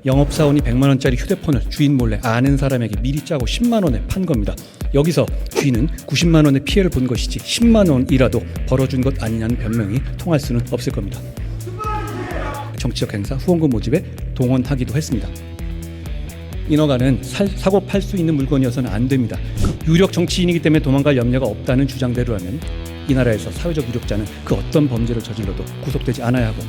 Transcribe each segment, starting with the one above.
영업사원이 100만 원짜리 휴대폰을 주인 몰래 아는 사람에게 미리 짜고 10만 원에 판 겁니다. 여기서 주인은 90만 원의 피해를 본 것이지 10만 원이라도 벌어준 것 아니냐는 변명이 통할 수는 없을 겁니다. 정치적 행사, 후원금 모집에 동원하기도 했습니다. 인허가는 사고 팔 수 있는 물건이어서는 안 됩니다. 유력 정치인이기 때문에 도망갈 염려가 없다는 주장대로라면 이 나라에서 사회적 유력자는 그 어떤 범죄를 저질러도 구속되지 않아야 하고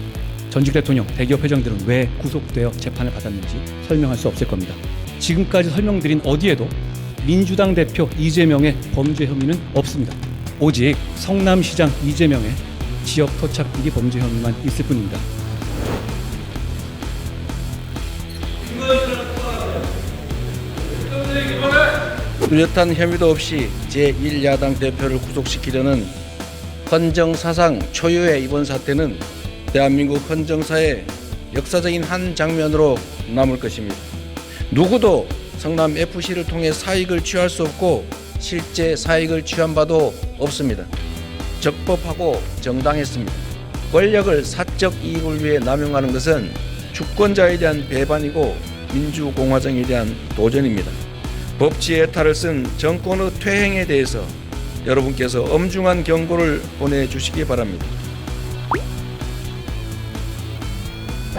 전직 대통령, 대기업 회장들은 왜 구속되어 재판을 받았는지 설명할 수 없을 겁니다. 지금까지 설명드린 어디에도 민주당 대표 이재명의 범죄 혐의는 없습니다. 오직 성남시장 이재명의 지역 토착 비리 범죄 혐의만 있을 뿐입니다. 뚜렷한 혐의도 없이 제1야당 대표를 구속시키려는 헌정사상 초유의 이번 사태는 대한민국 헌정사의 역사적인 한 장면으로 남을 것입니다. 누구도 성남FC를 통해 사익을 취할 수 없고 실제 사익을 취한 바도 없습니다. 적법하고 정당했습니다. 권력을 사적 이익을 위해 남용하는 것은 주권자에 대한 배반이고 민주공화정에 대한 도전입니다. 법치의 탈을 쓴 정권의 퇴행에 대해서 여러분께서 엄중한 경고를 보내주시기 바랍니다.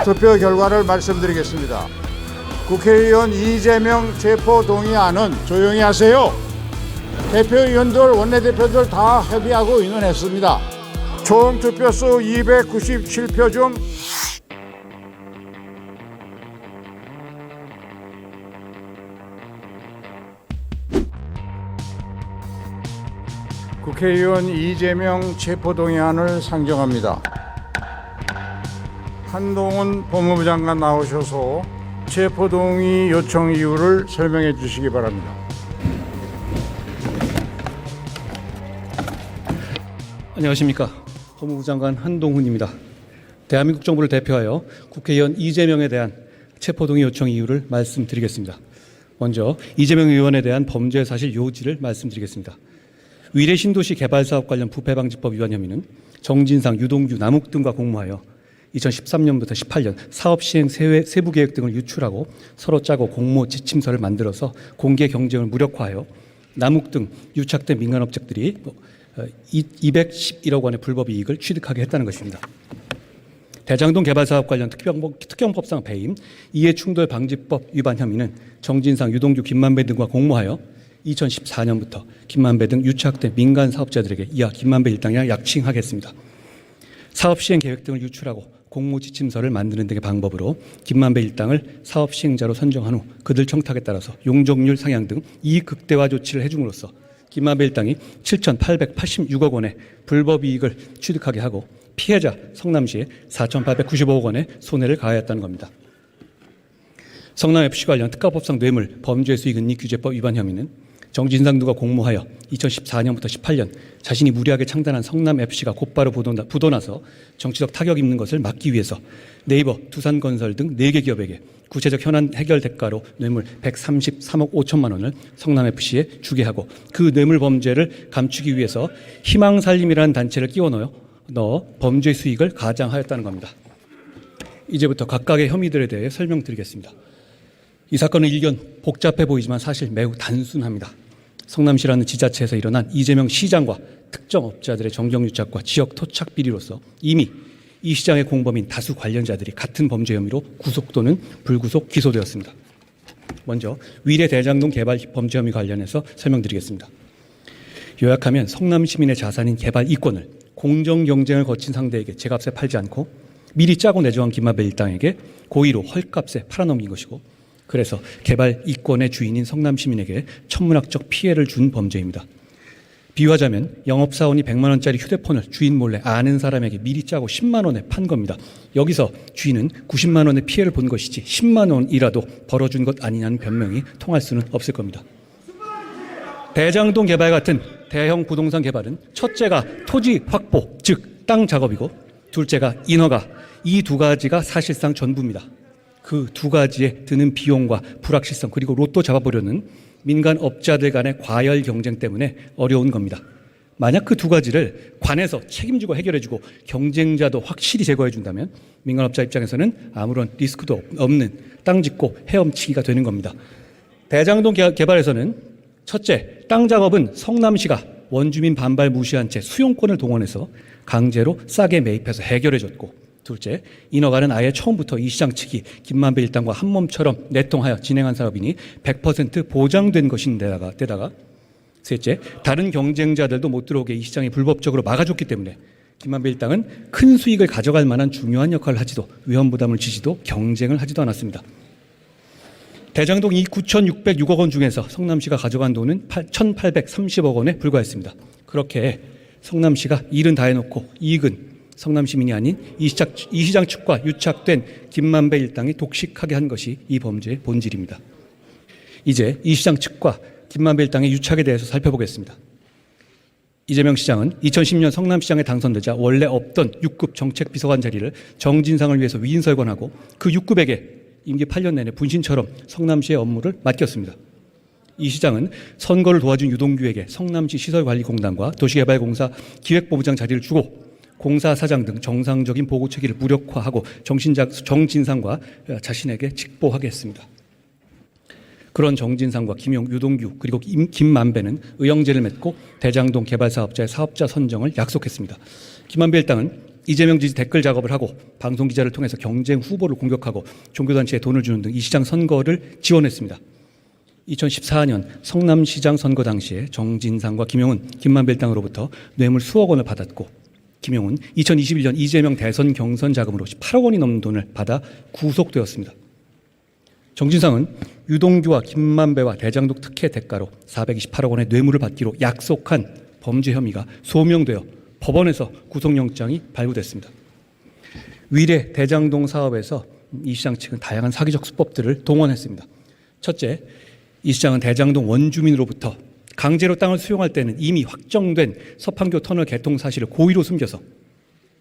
투표 결과를 말씀드리겠습니다. 국회의원 이재명 체포 동의안은 조용히 하세요. 대표의원들, 원내대표들 다 협의하고 의논했습니다. 총 투표수 297표 중 국회의원 이재명 체포동의안을 상정합니다. 한동훈 법무부 장관 나오셔서 체포동의 요청 이유를 설명해 주시기 바랍니다. 안녕하십니까. 법무부 장관 한동훈입니다. 대한민국 정부를 대표하여 국회의원 이재명에 대한 체포동의 요청 이유를 말씀드리겠습니다. 먼저 이재명 의원에 대한 범죄 사실 요지를 말씀드리겠습니다. 위례 신도시 개발사업 관련 부패방지법 위반 혐의는 정진상, 유동규, 남욱 등과 공모하여 2013년부터 18년 사업 시행 세부 계획 등을 유출하고 서로 짜고 공모 지침서를 만들어서 공개 경쟁을 무력화하여 남욱 등 유착된 민간업체들이 211억 원의 불법 이익을 취득하게 했다는 것입니다. 대장동 개발사업 관련 특경법상 배임, 이해충돌 방지법 위반 혐의는 정진상, 유동규, 김만배 등과 공모하여 2014년부터 김만배 등 유착된 민간 사업자들에게 이하 김만배 일당이랑 약칭하겠습니다. 사업 시행 계획 등을 유출하고 공모 지침서를 만드는 등의 방법으로 김만배 일당을 사업 시행자로 선정한 후 그들 청탁에 따라서 용적률 상향 등 이익 극대화 조치를 해줌으로써 김만배 일당이 7,886억 원의 불법 이익을 취득하게 하고 피해자 성남시에 4,895억 원의 손해를 가하였다는 겁니다. 성남FC 관련 특가법상 뇌물 범죄 수익 은닉 규제법 위반 혐의는 정진상 등과 공모하여 2014년부터 18년 자신이 무리하게 창단한 성남FC가 곧바로 부도나서 정치적 타격 입는 것을 막기 위해서 네이버, 두산건설 등 4개 기업에게 구체적 현안 해결 대가로 뇌물 133억 5천만 원을 성남FC에 주게 하고 그 뇌물 범죄를 감추기 위해서 희망살림이라는 단체를 끼워 넣어 범죄 수익을 가장하였다는 겁니다. 이제부터 각각의 혐의들에 대해 설명드리겠습니다. 이 사건은 일견 복잡해 보이지만 사실 매우 단순합니다. 성남시라는 지자체에서 일어난 이재명 시장과 특정 업자들의 정경유착과 지역 토착 비리로서 이미 이 시장의 공범인 다수 관련자들이 같은 범죄 혐의로 구속 또는 불구속 기소되었습니다. 먼저 위례 대장동 개발 범죄 혐의 관련해서 설명드리겠습니다. 요약하면 성남 시민의 자산인 개발 이권을 공정 경쟁을 거친 상대에게 제값에 팔지 않고 미리 짜고 내정한 김만배 일당에게 고의로 헐값에 팔아넘긴 것이고 그래서 개발 이권의 주인인 성남 시민에게 천문학적 피해를 준 범죄입니다. 비유하자면 영업사원이 100만 원짜리 휴대폰을 주인 몰래 아는 사람에게 미리 짜고 10만 원에 판 겁니다. 여기서 주인은 90만 원의 피해를 본 것이지 10만 원이라도 벌어준 것 아니냐는 변명이 통할 수는 없을 겁니다. 대장동 개발 같은 대형 부동산 개발은 첫째가 토지 확보, 즉 땅 작업이고 둘째가 인허가, 이 두 가지가 사실상 전부입니다. 그 두 가지에 드는 비용과 불확실성 그리고 로또 잡아보려는 민간 업자들 간의 과열 경쟁 때문에 어려운 겁니다. 만약 그 두 가지를 관에서 책임지고 해결해주고 경쟁자도 확실히 제거해준다면 민간업자 입장에서는 아무런 리스크도 없는 땅 짓고 헤엄치기가 되는 겁니다. 대장동 개발에서는 첫째, 땅 작업은 성남시가 원주민 반발 무시한 채 수용권을 동원해서 강제로 싸게 매입해서 해결해줬고, 둘째, 인허가는 아예 처음부터 이 시장 측이 김만배 일당과 한몸처럼 내통하여 진행한 사업이니 100% 보장된 것인데다가 셋째, 다른 경쟁자들도 못 들어오게 이 시장이 불법적으로 막아줬기 때문에 김만배 일당은 큰 수익을 가져갈 만한 중요한 역할을 하지도 위험 부담을 지지도 경쟁을 하지도 않았습니다. 대장동 이 9,606억 원 중에서 성남시가 가져간 돈은 1,830억 원에 불과했습니다. 그렇게 성남시가 일은 다 해놓고 이익은 성남 시민이 아닌 이 시장 측과 유착된 김만배 일당이 독식하게 한 것이 이 범죄의 본질입니다. 이제 이 시장 측과 김만배 일당의 유착에 대해서 살펴보겠습니다. 이재명 시장은 2010년 성남시장에 당선되자 원래 없던 6급 정책비서관 자리를 정진상을 위해서 위인설관하고 그 6급에게 임기 8년 내내 분신처럼 성남시의 업무를 맡겼습니다. 이 시장은 선거를 도와준 유동규에게 성남시 시설관리공단과 도시개발공사 기획본부장 자리를 주고 공사 사장 등 정상적인 보고 체계를 무력화하고 정진상과 자신에게 직보하게 했습니다. 그런 정진상과 김용, 유동규 그리고 김만배는 의형제를 맺고 대장동 개발 사업자의 사업자 선정을 약속했습니다. 김만배 일당은 이재명 지지 댓글 작업을 하고 방송 기자를 통해서 경쟁 후보를 공격하고 종교단체에 돈을 주는 등 이 시장 선거를 지원했습니다. 2014년 성남시장 선거 당시에 정진상과 김용은 김만배 일당으로부터 뇌물 수억 원을 받았고, 김용은 2021년 이재명 대선 경선 자금으로 18억 원이 넘는 돈을 받아 구속되었습니다. 정진상은 유동규와 김만배와 대장동 특혜 대가로 428억 원의 뇌물을 받기로 약속한 범죄 혐의가 소명되어 법원에서 구속영장이 발부됐습니다. 위례 대장동 사업에서 이 시장 측은 다양한 사기적 수법들을 동원했습니다. 첫째, 이 시장은 대장동 원주민으로부터 강제로 땅을 수용할 때는 이미 확정된 서판교 터널 개통 사실을 고의로 숨겨서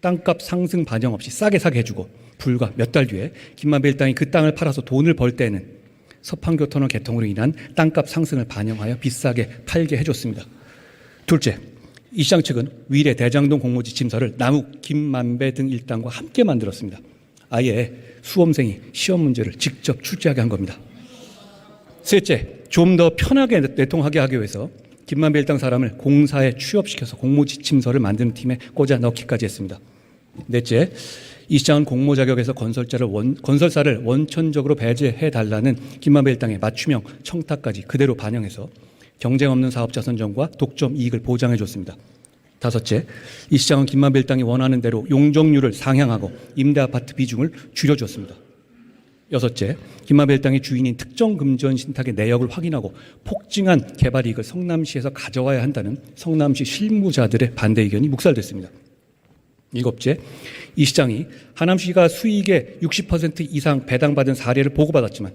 땅값 상승 반영 없이 싸게 사게 해주고, 불과 몇 달 뒤에 김만배 일당이 그 땅을 팔아서 돈을 벌 때는 서판교 터널 개통으로 인한 땅값 상승을 반영하여 비싸게 팔게 해줬습니다. 둘째, 이 시장 측은 위례 대장동 공모지침서를 남욱, 김만배 등 일당과 함께 만들었습니다. 아예 수험생이 시험 문제를 직접 출제하게 한 겁니다. 셋째, 좀 더 편하게 내통하게 하기 위해서 김만배 일당 사람을 공사에 취업시켜서 공모지침서를 만드는 팀에 꽂아 넣기까지 했습니다. 넷째, 이 시장은 공모 자격에서 건설사를 원천적으로 배제해달라는 김만배 일당의 맞춤형 청탁까지 그대로 반영해서 경쟁 없는 사업자 선정과 독점 이익을 보장해줬습니다. 다섯째, 이 시장은 김만배 일당이 원하는 대로 용적률을 상향하고 임대아파트 비중을 줄여줬습니다. 여섯째, 김만배 일당의 주인인 특정 금전 신탁의 내역을 확인하고 폭증한 개발 이익을 성남시에서 가져와야 한다는 성남시 실무자들의 반대 의견이 묵살됐습니다. 일곱째, 이 시장이 하남시가 수익의 60% 이상 배당받은 사례를 보고받았지만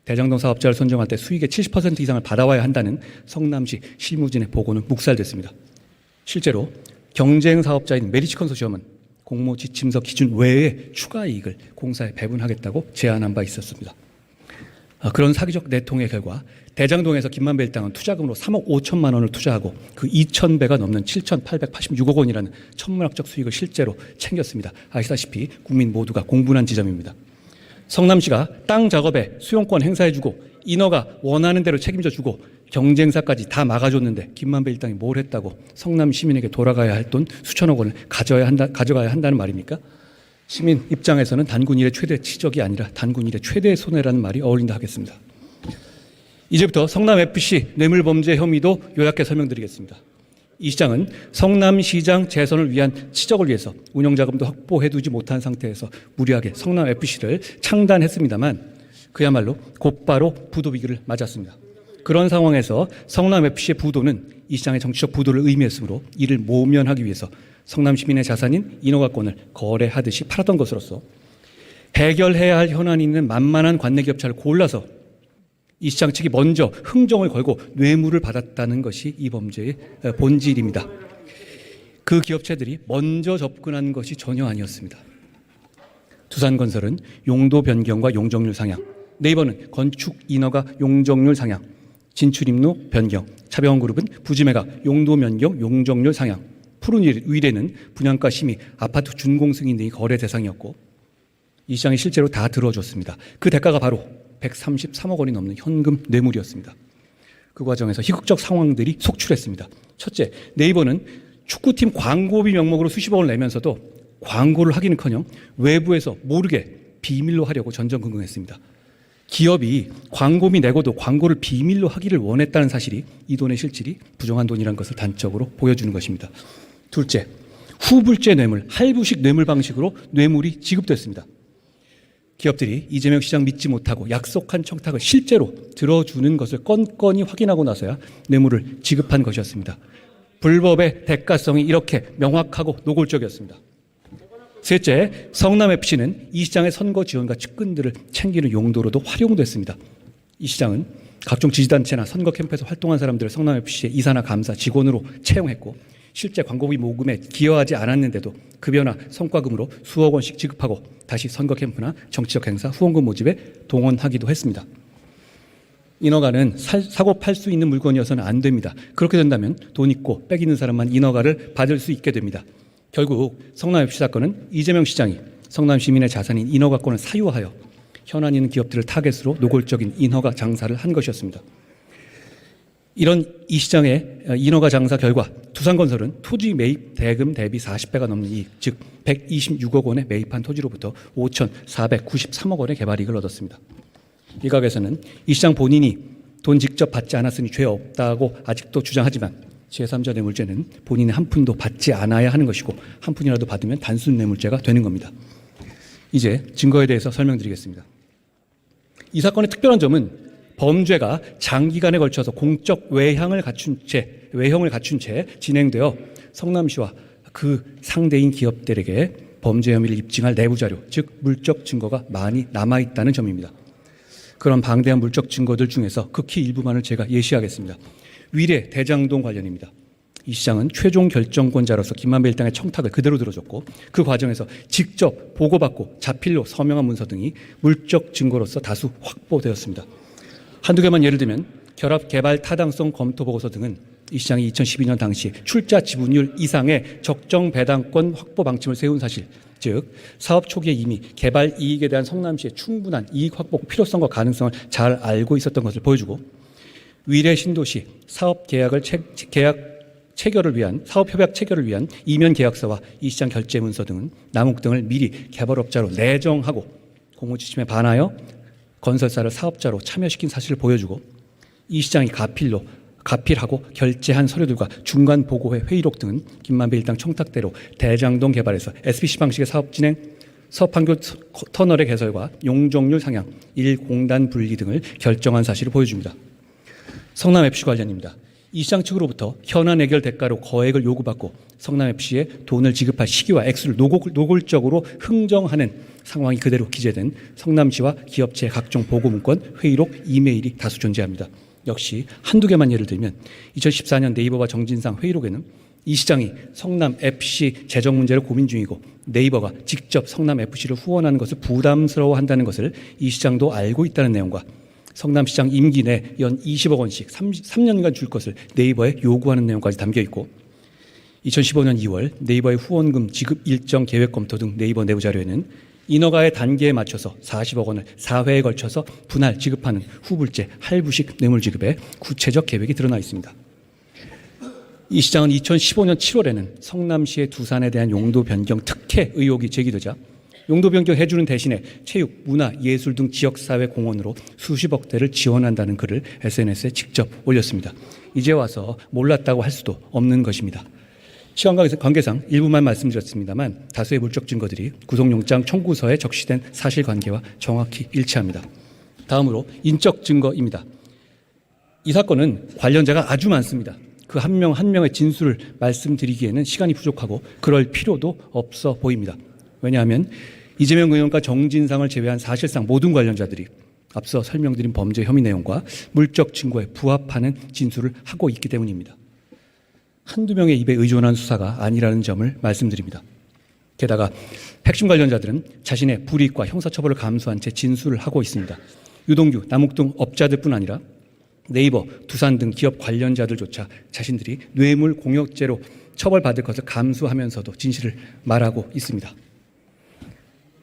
대장동 사업자를 선정할 때 수익의 70% 이상을 받아와야 한다는 성남시 실무진의 보고는 묵살됐습니다. 실제로 경쟁 사업자인 메리츠 컨소시엄은 공모 지침서 기준 외에 추가 이익을 공사에 배분하겠다고 제안한 바 있었습니다. 그런 사기적 내통의 결과 대장동에서 김만배 일당은 투자금으로 3억 5천만 원을 투자하고 그 2,000배가 넘는 7,886억 원이라는 천문학적 수익을 실제로 챙겼습니다. 아시다시피 국민 모두가 공분한 지점입니다. 성남시가 땅 작업에 수용권 행사해주고 인허가 원하는 대로 책임져주고 경쟁사까지 다 막아줬는데 김만배 일당이 뭘 했다고 성남 시민에게 돌아가야 할 돈 수천억 원을 가져가야 한다는 말입니까? 시민 입장에서는 단군 일의 최대 치적이 아니라 단군 일의 최대 손해라는 말이 어울린다 하겠습니다. 이제부터 성남FC 뇌물범죄 혐의도 요약해 설명드리겠습니다. 이 시장은 성남시장 재선을 위한 치적을 위해서 운영자금도 확보해두지 못한 상태에서 무리하게 성남FC를 창단했습니다만 그야말로 곧바로 부도 위기를 맞았습니다. 그런 상황에서 성남FC의 부도는 이 시장의 정치적 부도를 의미했으므로 이를 모면하기 위해서 성남 시민의 자산인 인허가권을 거래하듯이 팔았던 것으로서 해결해야 할 현안이 있는 만만한 관내기업체를 골라서 이 시장 측이 먼저 흥정을 걸고 뇌물을 받았다는 것이 이 범죄의 본질입니다. 그 기업체들이 먼저 접근한 것이 전혀 아니었습니다. 두산건설은 용도 변경과 용적률 상향, 네이버는 건축 인허가 용적률 상향, 진출입로 변경, 차병원그룹은 부지매각 용도 변경 용적률 상향, 푸른위례는 분양가 심의, 아파트 준공승인 등이 거래 대상이었고 이 시장이 실제로 다 들어줬습니다. 그 대가가 바로 133억 원이 넘는 현금 뇌물이었습니다. 그 과정에서 희극적 상황들이 속출했습니다. 첫째, 네이버는 축구팀 광고비 명목으로 수십억 원을 내면서도 광고를 하기는커녕 외부에서 모르게 비밀로 하려고 전전긍긍했습니다. 기업이 광고비 내고도 광고를 비밀로 하기를 원했다는 사실이 이 돈의 실질이 부정한 돈이라는 것을 단적으로 보여주는 것입니다. 둘째, 후불제 뇌물, 할부식 뇌물 방식으로 뇌물이 지급됐습니다. 기업들이 이재명 시장 믿지 못하고 약속한 청탁을 실제로 들어주는 것을 건건히 확인하고 나서야 뇌물을 지급한 것이었습니다. 불법의 대가성이 이렇게 명확하고 노골적이었습니다. 셋째, 성남FC는 이 시장의 선거 지원과 측근들을 챙기는 용도로도 활용됐습니다. 이 시장은 각종 지지단체나 선거 캠프에서 활동한 사람들을 성남FC의 이사나 감사, 직원으로 채용했고 실제 광고비 모금에 기여하지 않았는데도 급여나 성과금으로 수억 원씩 지급하고 다시 선거 캠프나 정치적 행사, 후원금 모집에 동원하기도 했습니다. 인허가는 사고 팔 수 있는 물건이어서는 안 됩니다. 그렇게 된다면 돈 있고 빽 있는 사람만 인허가를 받을 수 있게 됩니다. 결국 성남FC 사건은 이재명 시장이 성남 시민의 자산인 인허가권을 사유하여 현안 있는 기업들을 타겟으로 노골적인 인허가 장사를 한 것이었습니다. 이런 이 시장의 인허가 장사 결과 두산건설은 토지 매입 대금 대비 40배가 넘는 이익, 즉 126억 원에 매입한 토지로부터 5,493억 원의 개발이익을 얻었습니다. 일각에서는 이 시장 본인이 돈 직접 받지 않았으니 죄 없다고 아직도 주장하지만 제3자 뇌물죄는 본인이 한 푼도 받지 않아야 하는 것이고 한 푼이라도 받으면 단순 뇌물죄가 되는 겁니다. 이제 증거에 대해서 설명드리겠습니다. 이 사건의 특별한 점은 범죄가 장기간에 걸쳐서 공적 외형을 갖춘 채 진행되어 성남시와 그 상대인 기업들에게 범죄 혐의를 입증할 내부 자료, 즉 물적 증거가 많이 남아있다는 점입니다. 그런 방대한 물적 증거들 중에서 극히 일부만을 제가 예시하겠습니다. 위례 대장동 관련입니다. 이 시장은 최종 결정권자로서 김만배 일당의 청탁을 그대로 들어줬고 그 과정에서 직접 보고받고 자필로 서명한 문서 등이 물적 증거로서 다수 확보되었습니다. 한두 개만 예를 들면 결합 개발 타당성 검토 보고서 등은 이 시장이 2012년 당시 출자 지분율 이상의 적정 배당권 확보 방침을 세운 사실, 즉 사업 초기에 이미 개발 이익에 대한 성남시의 충분한 이익 확보 필요성과 가능성을 잘 알고 있었던 것을 보여주고 위례 신도시 사업 계약을 체결을 위한 사업 협약 체결을 위한 이면 계약서와 이 시장 결제 문서 등은 남욱 등을 미리 개발업자로 내정하고 공무지침에 반하여 건설사를 사업자로 참여시킨 사실을 보여주고 이 시장이 가필하고 결제한 서류들과 중간 보고회 회의록 등은 김만배 일당 청탁대로 대장동 개발에서 SPC 방식의 사업 진행, 서판교 터널의 개설과 용적률 상향, 일공단 분리 등을 결정한 사실을 보여줍니다. 성남FC 관련입니다. 이 시장 측으로부터 현안 해결 대가로 거액을 요구받고 성남FC에 돈을 지급할 시기와 액수를 노골적으로 흥정하는 상황이 그대로 기재된 성남시와 기업체의 각종 보고 문건, 회의록, 이메일이 다수 존재합니다. 역시 한두 개만 예를 들면 2014년 네이버와 정진상 회의록에는 이 시장이 성남FC 재정 문제를 고민 중이고 네이버가 직접 성남FC를 후원하는 것을 부담스러워한다는 것을 이 시장도 알고 있다는 내용과 성남시장 임기 내 연 20억 원씩 3년간 줄 것을 네이버에 요구하는 내용까지 담겨 있고 2015년 2월 네이버의 후원금 지급 일정 계획 검토 등 네이버 내부 자료에는 인허가의 단계에 맞춰서 40억 원을 4회에 걸쳐서 분할 지급하는 후불제 할부식 뇌물 지급의 구체적 계획이 드러나 있습니다. 이 시장은 2015년 7월에는 성남시의 두산에 대한 용도 변경 특혜 의혹이 제기되자 용도 변경해주는 대신에 체육, 문화, 예술 등 지역사회 공헌으로 수십억 대를 지원한다는 글을 SNS에 직접 올렸습니다. 이제 와서 몰랐다고 할 수도 없는 것입니다. 시간 관계상 일부만 말씀드렸습니다만 다수의 물적 증거들이 구속영장 청구서에 적시된 사실관계와 정확히 일치합니다. 다음으로 인적 증거입니다. 이 사건은 관련자가 아주 많습니다. 그 한 명 한 명의 진술을 말씀드리기에는 시간이 부족하고 그럴 필요도 없어 보입니다. 왜냐하면 이재명 의원과 정진상을 제외한 사실상 모든 관련자들이 앞서 설명드린 범죄 혐의 내용과 물적 증거에 부합하는 진술을 하고 있기 때문입니다. 한두 명의 입에 의존한 수사가 아니라는 점을 말씀드립니다. 게다가 핵심 관련자들은 자신의 불이익과 형사처벌을 감수한 채 진술을 하고 있습니다. 유동규, 남욱 등 업자들뿐 아니라 네이버, 두산 등 기업 관련자들조차 자신들이 뇌물 공여죄로 처벌받을 것을 감수하면서도 진실을 말하고 있습니다.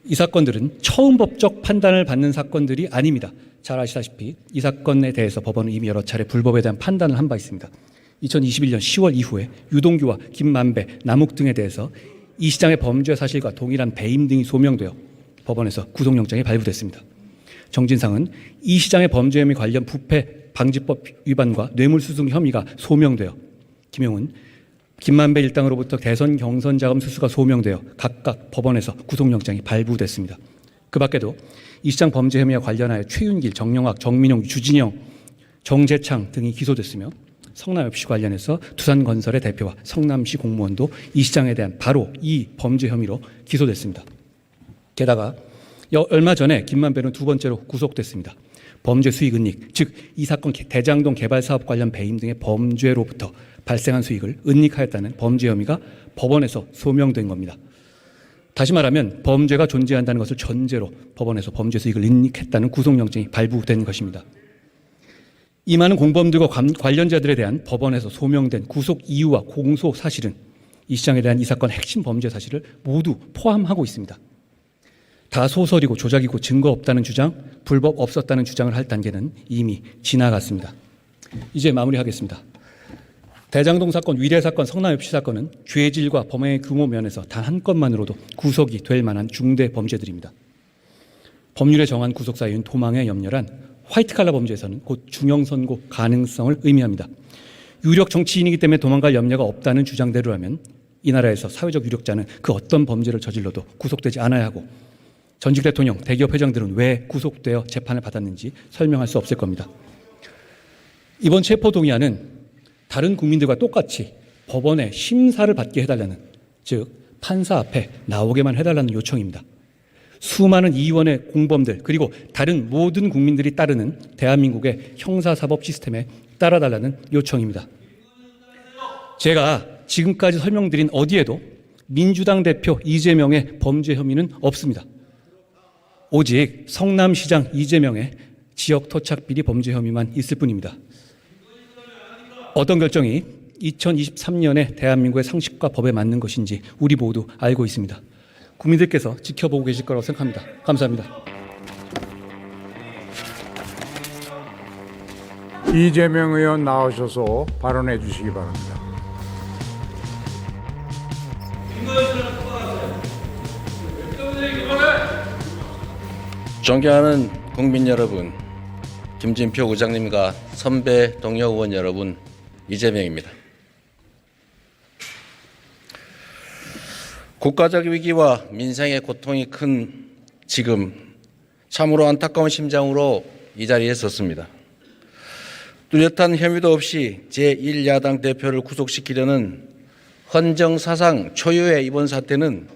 이 사건들은 처음 법적 판단을 받는 사건들이 아닙니다. 잘 아시다시피 이 사건에 대해서 법원은 이미 여러 차례 불법에 대한 판단을 한 바 있습니다. 2021년 10월 이후에 유동규와 김만배, 남욱 등에 대해서 이 시장의 범죄 사실과 동일한 배임 등이 소명되어 법원에서 구속영장이 발부됐습니다. 정진상은 이 시장의 범죄 혐의 관련 부패 방지법 위반과 뇌물수수 혐의가 소명되어 김용은, 김만배 일당으로부터 대선 경선 자금 수수가 소명되어 각각 법원에서 구속영장이 발부됐습니다. 그 밖에도 이 시장 범죄 혐의와 관련하여 최윤길, 정영학, 정민용, 주진영, 정재창 등이 기소됐으며 성남FC 관련해서 두산건설의 대표와 성남시 공무원도 이 시장에 대한 바로 이 범죄 혐의로 기소됐습니다. 게다가 얼마 전에 김만배는 두 번째로 구속됐습니다. 범죄 수익 은닉, 즉 이 사건 대장동 개발 사업 관련 배임 등의 범죄로부터 발생한 수익을 은닉하였다는 범죄 혐의가 법원에서 소명된 겁니다. 다시 말하면 범죄가 존재한다는 것을 전제로 법원에서 범죄 수익을 은닉했다는 구속영장이 발부된 것입니다. 이 많은 공범들과 관련자들에 대한 법원에서 소명된 구속 이유와 공소 사실은 이 시장에 대한 이 사건 핵심 범죄 사실을 모두 포함하고 있습니다. 다 소설이고 조작이고 증거 없다는 주장, 불법 없었다는 주장을 할 단계는 이미 지나갔습니다. 이제 마무리하겠습니다. 대장동 사건, 위례 사건, 성남FC 사건은 죄질과 범행의 규모 면에서 단 한 건만으로도 구속이 될 만한 중대 범죄들입니다. 법률에 정한 구속 사유인 도망에 염려란 화이트칼라 범죄에서는 곧 중형 선고 가능성을 의미합니다. 유력 정치인이기 때문에 도망갈 염려가 없다는 주장대로라면 이 나라에서 사회적 유력자는 그 어떤 범죄를 저질러도 구속되지 않아야 하고 전직 대통령, 대기업 회장들은 왜 구속되어 재판을 받았는지 설명할 수 없을 겁니다. 이번 체포동의안은 다른 국민들과 똑같이 법원에 심사를 받게 해달라는, 즉 판사 앞에 나오게만 해달라는 요청입니다. 수많은 이원의 공범들 그리고 다른 모든 국민들이 따르는 대한민국의 형사사법 시스템에 따라달라는 요청입니다. 제가 지금까지 설명드린 어디에도 민주당 대표 이재명의 범죄 혐의는 없습니다. 오직 성남시장 이재명의 지역 토착 비리 범죄 혐의만 있을 뿐입니다. 어떤 결정이 2023년에 대한민국의 상식과 법에 맞는 것인지 우리 모두 알고 있습니다. 국민들께서 지켜보고 계실 거라고 생각합니다. 감사합니다. 이재명 의원 나오셔서 발언해 주시기 바랍니다. 존경하는 국민 여러분, 김진표 의장님과 선배 동료 의원 여러분, 이재명입니다. 국가적 위기와 민생의 고통이 큰 지금 참으로 안타까운 심정으로 이 자리에 섰습니다. 뚜렷한 혐의도 없이 제1야당 대표를 구속시키려는 헌정사상 초유의 이번 사태는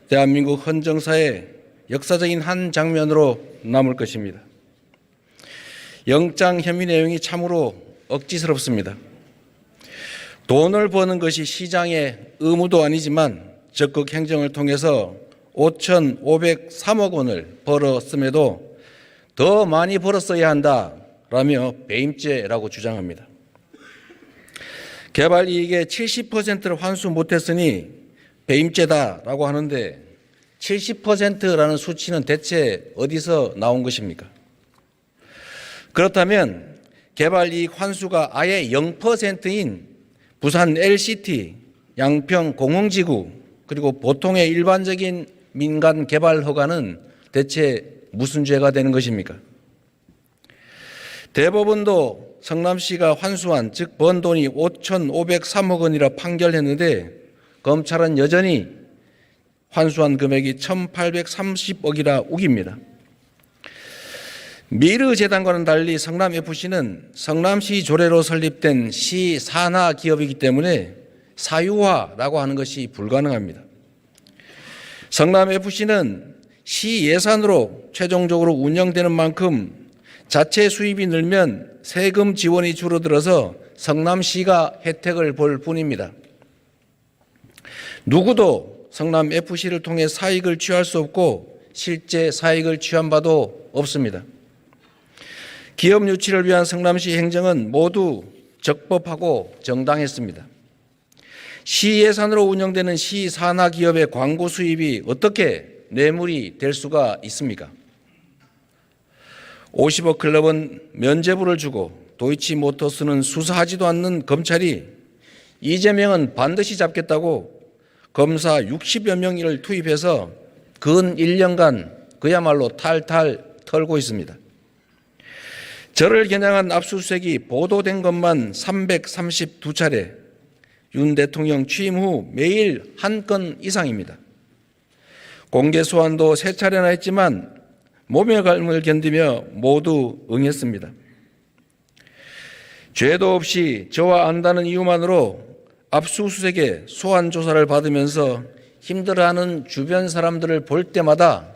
대한민국 헌정사의 역사적인 한 장면으로 남을 것입니다. 영장 혐의 내용이 참으로 억지스럽습니다. 돈을 버는 것이 시장의 의무도 아니지만 적극 행정을 통해서 5,503억 원을 벌었음에도 더 많이 벌었어야 한다라며 배임죄라고 주장합니다. 개발 이익의 70%를 환수 못했으니 배임죄다라고 하는데 70%라는 수치는 대체 어디서 나온 것입니까? 그렇다면 개발 이익 환수가 아예 0%인 부산 LCT, 양평 공흥지구 그리고 보통의 일반적인 민간 개발 허가는 대체 무슨 죄가 되는 것입니까? 대법원도 성남시가 환수한 즉 번 돈이 5,503억 원이라 판결했는데 검찰은 여전히 환수한 금액이 1,830억이라 우깁니다. 미르재단과는 달리 성남FC는 성남시 조례로 설립된 시 산하 기업이기 때문에 사유화라고 하는 것이 불가능합니다. 성남FC는 시 예산으로 최종적으로 운영되는 만큼 자체 수입이 늘면 세금 지원이 줄어들어서 성남시가 혜택을 볼 뿐입니다. 누구도 성남FC를 통해 사익을 취할 수 없고 실제 사익을 취한 바도 없습니다. 기업 유치를 위한 성남시 행정은 모두 적법하고 정당했습니다. 시 예산으로 운영되는 시 산하 기업의 광고 수입이 어떻게 뇌물이 될 수가 있습니까? 50억 클럽은 면죄부를 주고 도이치모터스는 수사하지도 않는 검찰이 이재명은 반드시 잡겠다고 검사 60여 명을 투입해서 근 1년간 그야말로 탈탈 털고 있습니다. 저를 겨냥한 압수수색이 보도된 것만 332차례, 윤 대통령 취임 후 매일 한 건 이상입니다. 공개 소환도 3차례나 했지만 모멸감을 견디며 모두 응했습니다. 죄도 없이 저와 안다는 이유만으로 압수수색에 소환 조사를 받으면서 힘들어하는 주변 사람들을 볼 때마다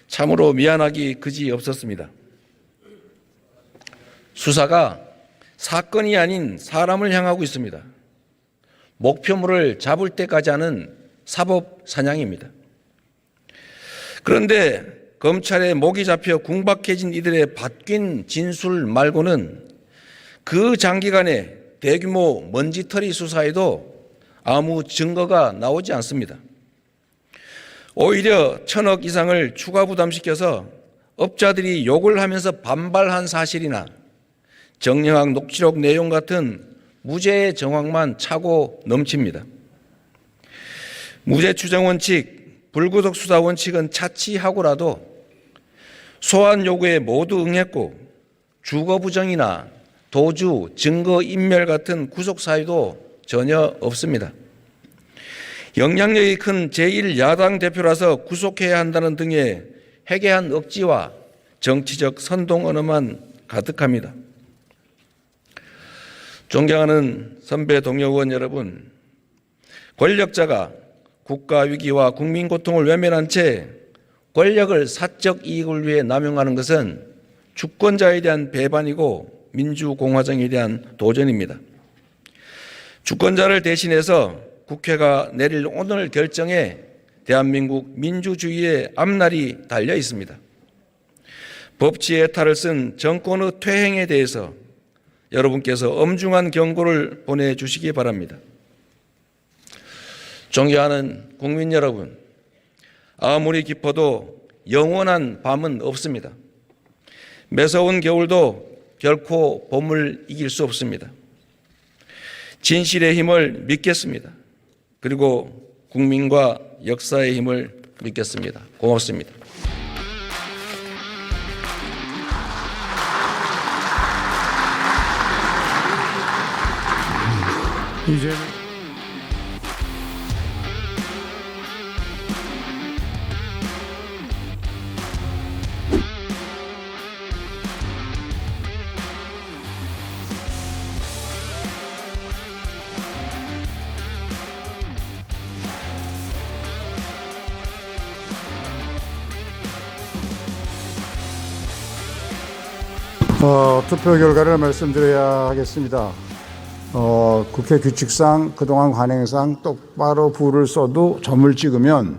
참으로 미안하기 그지 없었습니다. 수사가 사건이 아닌 사람을 향하고 있습니다. 목표물을 잡을 때까지 하는 사법 사냥입니다. 그런데 검찰에 목이 잡혀 궁박해진 이들의 바뀐 진술 말고는 그 장기간의 대규모 먼지털이 수사에도 아무 증거가 나오지 않습니다. 오히려 1,000억 이상을 추가 부담시켜서 업자들이 욕을 하면서 반발한 사실이나 정영학 녹취록 내용 같은 무죄의 정황만 차고 넘칩니다. 무죄 추정 원칙, 불구속 수사 원칙은 차치하고라도 소환 요구에 모두 응했고 주거 부정이나 도주, 증거 인멸 같은 구속 사유도 전혀 없습니다. 영향력이 큰 제1야당 대표라서 구속해야 한다는 등의 해괴한 억지와 정치적 선동 언어만 가득합니다. 존경하는 선배 동료 의원 여러분, 권력자가 국가 위기와 국민 고통을 외면한 채 권력을 사적 이익을 위해 남용하는 것은 주권자에 대한 배반이고 민주공화정에 대한 도전입니다. 주권자를 대신해서 국회가 내릴 오늘 결정에 대한민국 민주주의의 앞날이 달려 있습니다. 법치의 탈을 쓴 정권의 퇴행에 대해서 여러분께서 엄중한 경고를 보내주시기 바랍니다. 존경하는 국민 여러분, 아무리 깊어도 영원한 밤은 없습니다. 매서운 겨울도 결코 봄을 이길 수 없습니다. 진실의 힘을 믿겠습니다. 그리고 국민과 역사의 힘을 믿겠습니다. 고맙습니다. 이제 투표 결과를 말씀드려야 하겠습니다. 국회 규칙상 그동안 관행상 똑바로 불을 써도 점을 찍으면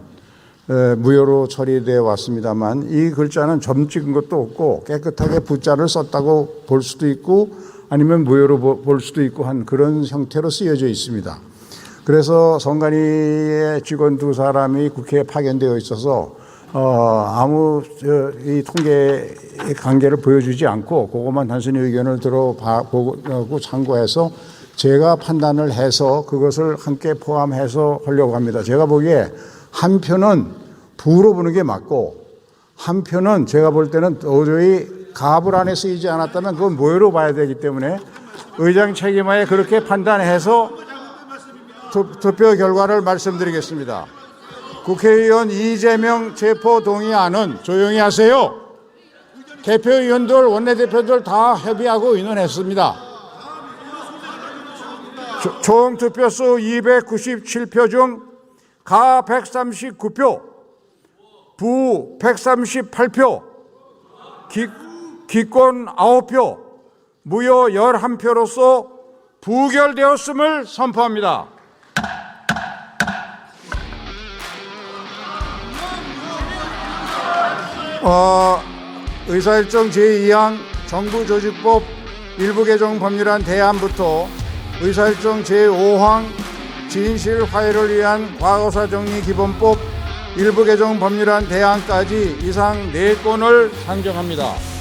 무효로 처리되어 왔습니다만 이 글자는 점 찍은 것도 없고 깨끗하게 붓자를 썼다고 볼 수도 있고 아니면 무효로 볼 수도 있고 한 그런 형태로 쓰여져 있습니다. 그래서 선관위의 직원 2사람이 국회에 파견되어 있어서 아무 이 통계 관계를 보여주지 않고 그것만 단순히 의견을 들어보고 참고해서 제가 판단을 해서 그것을 함께 포함해서 하려고 합니다. 제가 보기에 한 표는 부로 보는 게 맞고 한 표는 제가 볼 때는 도저히 갑을 안에 쓰이지 않았다면 그건 무효로 봐야 되기 때문에 의장 책임하에 그렇게 판단해서 투표 결과를 말씀드리겠습니다. 국회의원 이재명 체포 동의안은 조용히 하세요. 대표의원들, 원내대표들 다 협의하고 의논했습니다. 총 투표수 297표 중 가 139표, 부 138표, 기권 9표, 무효 11표로서 부결되었음을 선포합니다. 의사일정 제2항 정부조직법 일부 개정 법률안 대안부터 의사일정 제5항 진실 화해를 위한 과거사 정리 기본법 일부 개정 법률안 대안까지 이상 4건을 상정합니다.